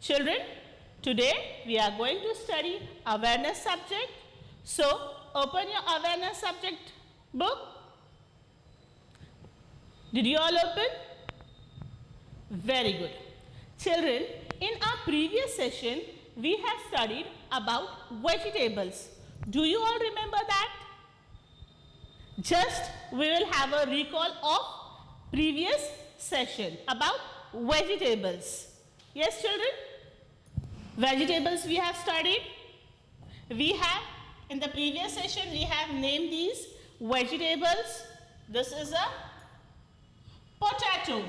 Children, today we are going to study awareness subject. So, open your awareness subject book. Did you all open? Very good. Children, in our previous session, we have studied about vegetables. Do you all remember that? Just we will have a recall of previous session about vegetables. Yes, children? Vegetables we have studied. We have, in the previous session, we have named these vegetables. This is a potato,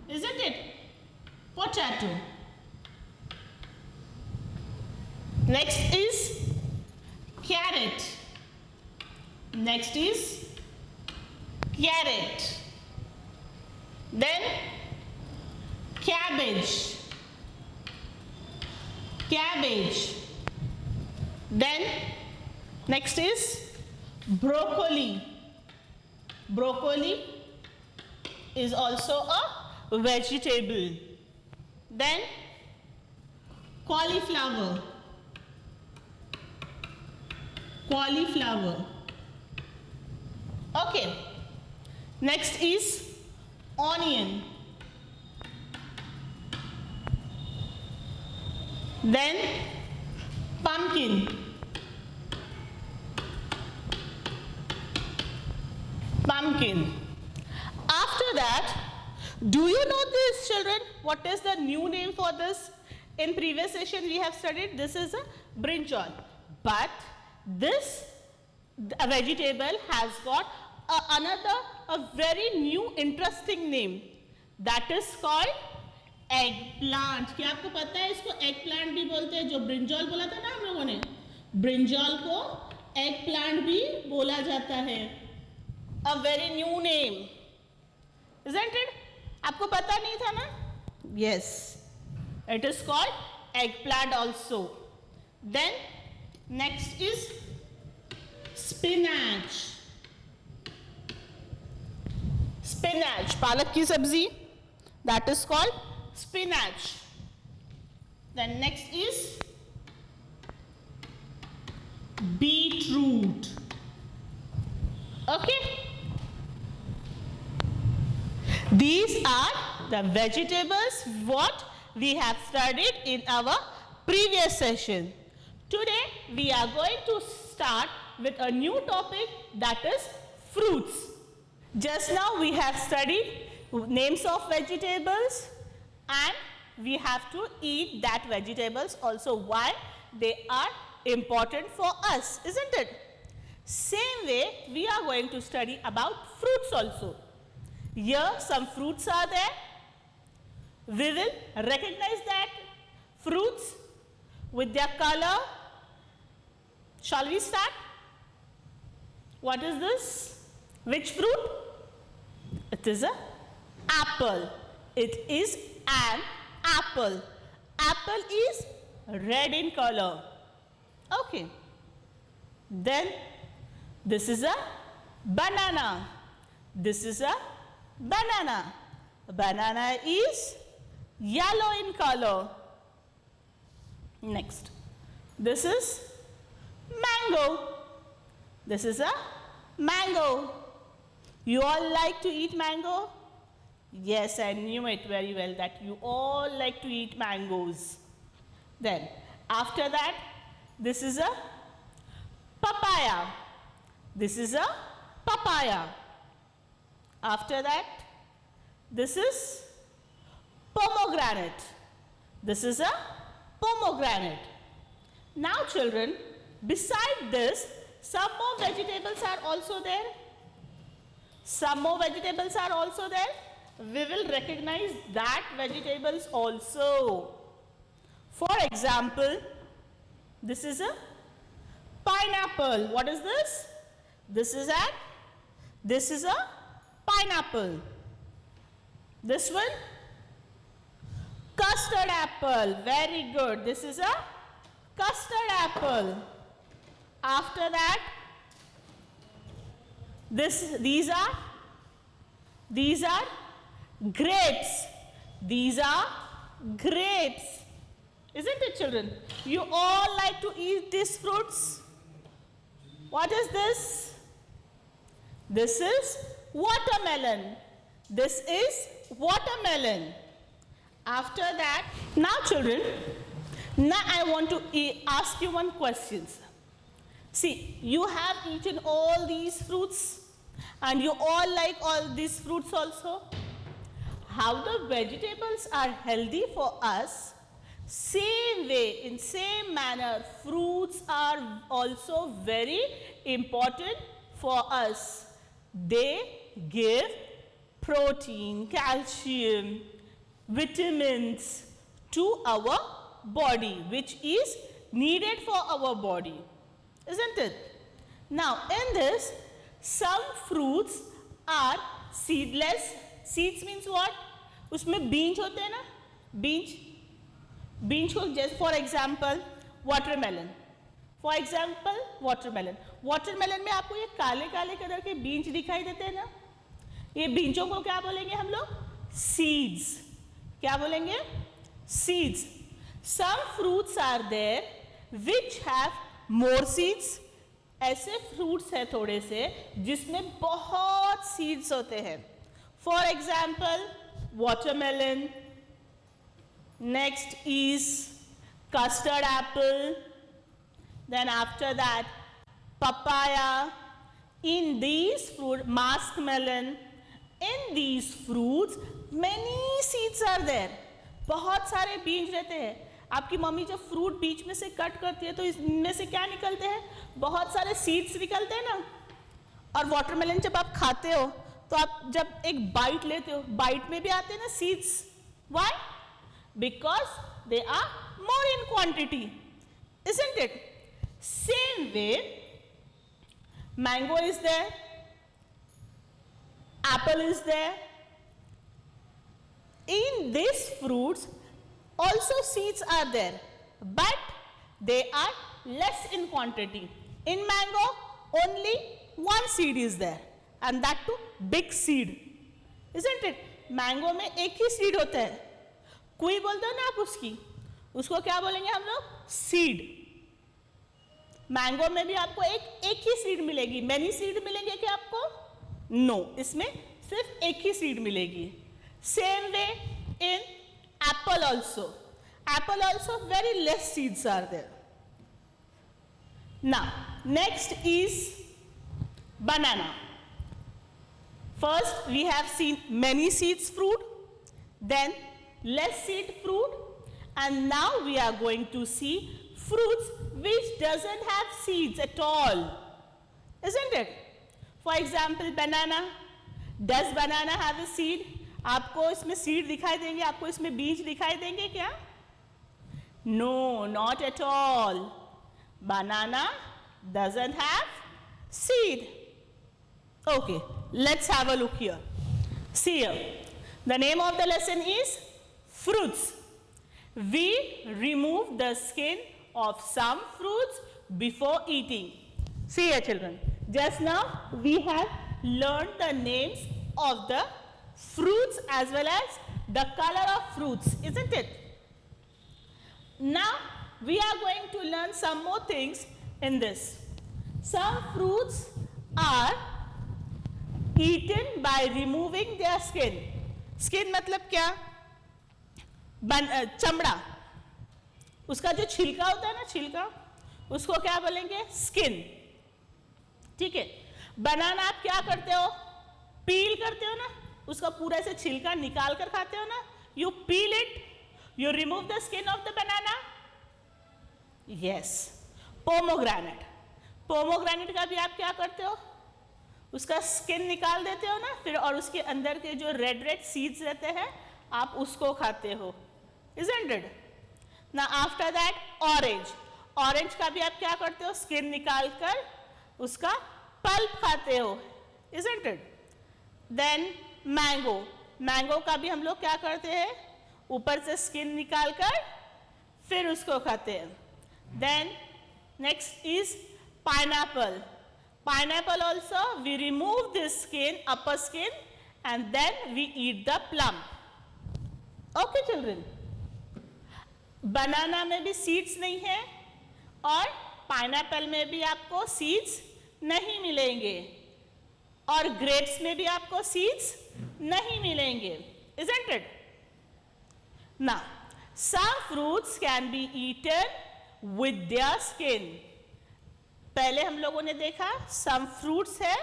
isn't it? Potato. Next is carrot. Next is carrot. Then cabbage. Cabbage. Then next is broccoli. Broccoli is also a vegetable. Then cauliflower. Cauliflower. Okay. Next is onion. Then pumpkin. Pumpkin. After that, do you know this, children? What is the new name for this? In previous session we have studied this is a brinjal. But this a vegetable has got a very new interesting name. That is called eggplant. क्या आपको पता है इसको eggplant भी बोलते हैं? जो brinjal बोला था ना हम लोगों ने, ब्रिंजॉल को eggplant भी बोला जाता है. A very new name, isn't it? आपको पता नहीं था ना? Yes, it is called eggplant also. Then next is spinach. Spinach, पालक की सब्जी, that is called spinach. Then next is beetroot. Okay. These are the vegetables what we have studied in our previous session. Today we are going to start with a new topic, that is fruits. Just now we have studied names of vegetables and we have to eat that vegetables also, why they are important for us, isn't it? Same way we are going to study about fruits also. Here some fruits are there. We will recognize that fruits with their color. Shall we start? What is this? Which fruit? It is an apple. It is an apple. Apple is red in color. Okay. Then this is a banana. This is a banana. Banana is yellow in color. Next. This is mango. This is a mango. You all like to eat mango? Yes, I knew it very well that you all like to eat mangoes. Then, after that, this is a papaya. This is a papaya. After that, this is pomegranate. This is a pomegranate. Now, children, beside this, some more vegetables are also there. Some more vegetables are also there. We will recognize that vegetables also. For example, this is a pineapple. What is this? This is a pineapple. This one, custard apple. Very good. This is a custard apple. After that, these are grapes. These are grapes. Isn't it, children? You all like to eat these fruits. What is this? This is watermelon. This is watermelon. After that, now children, now I want to ask you one question. See, you have eaten all these fruits and you all like all these fruits also. How the vegetables are healthy for us, same way, in same manner, fruits are also very important for us. They give protein, calcium, vitamins to our body, which is needed for our body, isn't it? Now, in this, some fruits are seedless. Seeds means what? उसमें बीज होते हैं ना, बीज को जैसे for example watermelon, watermelon में आपको ये काले काले कलर के बीज दिखाई देते हैं ना, ये बीजों को क्या बोलेंगे हम लोग? सीड्स. क्या बोलेंगे? Seeds. Some fruits are there which have more seeds. ऐसे फ्रूट्स है थोड़े से जिसमें बहुत सीड्स होते हैं. For example watermelon, next is custard apple, then after that papaya. In these fruit, muskmelon, in these fruits many seeds are there. बहुत सारे बीज रहते हैं. आपकी मम्मी जब फ्रूट बीच में से कट करती है तो इसमें से क्या निकलते हैं? बहुत सारे सीड्स निकलते हैं ना. और वाटरमेलन जब आप खाते हो तो आप जब एक बाइट लेते हो, बाइट में भी आते हैं ना seeds. Why? Because they are more in quantity, isn't it? Same way, mango is there, apple is there. In these fruits also seeds are there, but they are less in quantity. In mango only one seed is there, and that too big seed, isn't it? Mango में एक ही seed होता है. कोई बोलते हो ना आप उसको क्या बोलेंगे हम लोग? सीड. मैंगो में भी आपको एक ही सीड मिलेगी. मैनी सीड मिलेंगे क्या आपको? नो, इसमें सिर्फ एक ही सीड मिलेगी. Same way in apple also. Apple also very less seeds are there. Now next is banana. First we have seen many seeds fruit, then less seed fruit, and now we are going to see fruits which doesn't have seeds at all, isn't it? For example, banana. Does banana have a seed? आपको इसमें seed दिखाई देंगे, आपको इसमें बीज दिखाई देंगे क्या? No, not at all. Banana doesn't have seed. Okay, let's have a look here. See here, the name of the lesson is fruits. We remove the skin of some fruits before eating. See here children, just now we have learned the names of the fruits as well as the color of fruits, isn't it? Now we are going to learn some more things in this. Some fruits are eaten by removing their skin. Skin मतलब क्या? चमड़ा. उसका जो छिलका होता है ना, छिलका, उसको क्या बोलेंगे? स्किन. ठीक है. बनाना आप क्या करते हो? पील करते हो ना, उसका पूरा से छिलका निकाल कर खाते हो ना. You peel it, you remove the skin of the banana. Yes. Pomegranate. Pomegranate का भी आप क्या करते हो? उसका स्किन निकाल देते हो ना, फिर और उसके अंदर के जो रेड रेड सीड्स रहते हैं आप उसको खाते हो, isn't it? Now after that orange. Orange का भी आप क्या करते हो? स्किन निकाल कर उसका पल्प खाते हो, isn't it? Then mango. Mango का भी हम लोग क्या करते हैं? ऊपर से स्किन निकाल कर फिर उसको खाते हैं. Then next is pineapple. Pineapple also we remove this skin, upper skin, and then we eat the plum. Okay children. बनाना में भी सीड्स नहीं है और पाइनएप्पल में भी आपको सीड्स नहीं मिलेंगे और ग्रेप्स में भी आपको सीड्स नहीं मिलेंगे, isn't it? Now, some fruits can be eaten with their skin. पहले हम लोगों ने देखा some fruits है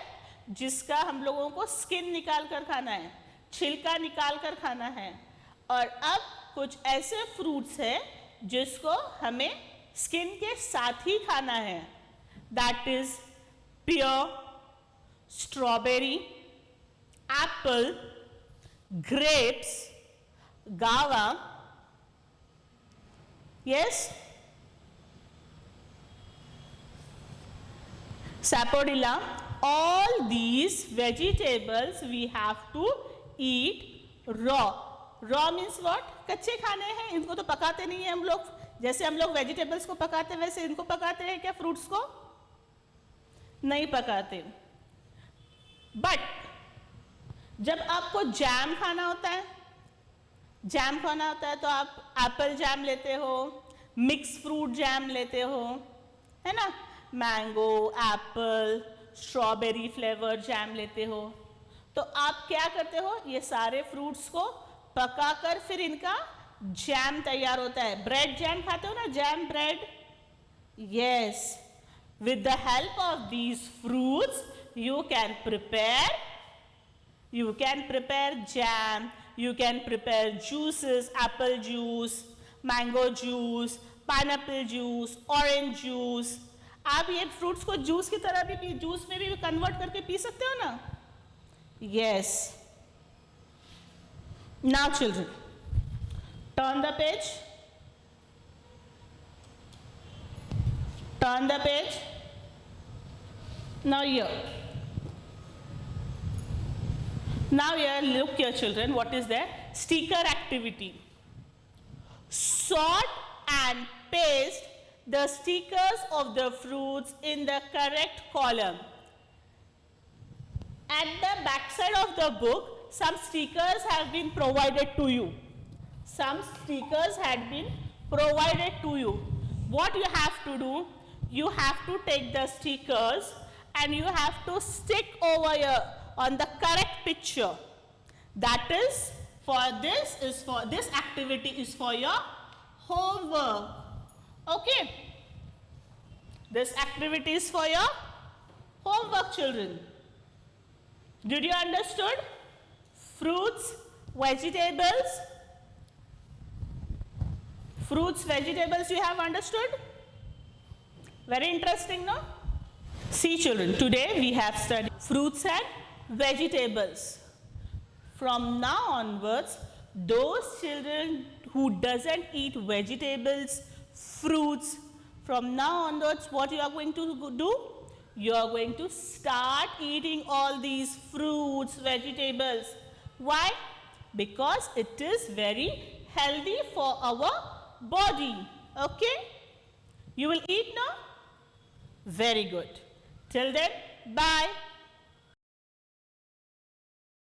जिसका हम लोगों को स्किन निकाल कर खाना है, छिलका निकाल कर खाना है, और अब कुछ ऐसे फ्रूट्स है जिसको हमें स्किन के साथ ही खाना है. That is pear, strawberry, apple, grapes, guava. Yes? Sapodilla. All these vegetables we have to eat raw. Raw means what? कच्चे खाने हैं, इनको तो पकाते नहीं है हम लोग. जैसे हम लोग वेजिटेबल्स को पकाते हैं वैसे इनको पकाते हैं क्या? फ्रूट्स को नहीं पकाते. बट जब आपको जैम खाना होता है, तो आप एप्पल जैम लेते हो, मिक्स फ्रूट जैम लेते हो, है ना, mango, Apple, strawberry flavour jam लेते हो. तो आप क्या करते हो, ये सारे फ्रूट्स को पकाकर फिर इनका जैम तैयार होता है. ब्रेड जैम खाते हो ना, jam bread. Yes, with the help of these fruits you can prepare jam, you can prepare juices, apple juice, mango juice, pineapple juice, orange juice. आप ये फ्रूट्स को जूस की तरह भी जूस में भी कन्वर्ट करके पी सकते हो ना. yes. Now children, turn the page. Now here, look here children, what is there? Sticker activity. Sort and paste the stickers of the fruits in the correct column. At the back side of the book, some stickers have been provided to you. What you have to do, you have to take the stickers and you have to stick over here on the correct picture. That is, this activity is for your homework. Okay? This activity is for your homework, children. Did you understood? Fruits, vegetables. You have understood? Very interesting, no? See children, today we have studied fruits and vegetables. From now onwards, those children who doesn't eat vegetables, fruits, from now onwards what you are going to do? You are going to start eating all these fruits, vegetables. Why? Because it is very healthy for our body. Okay? You will eat now? Very good. Till then, bye.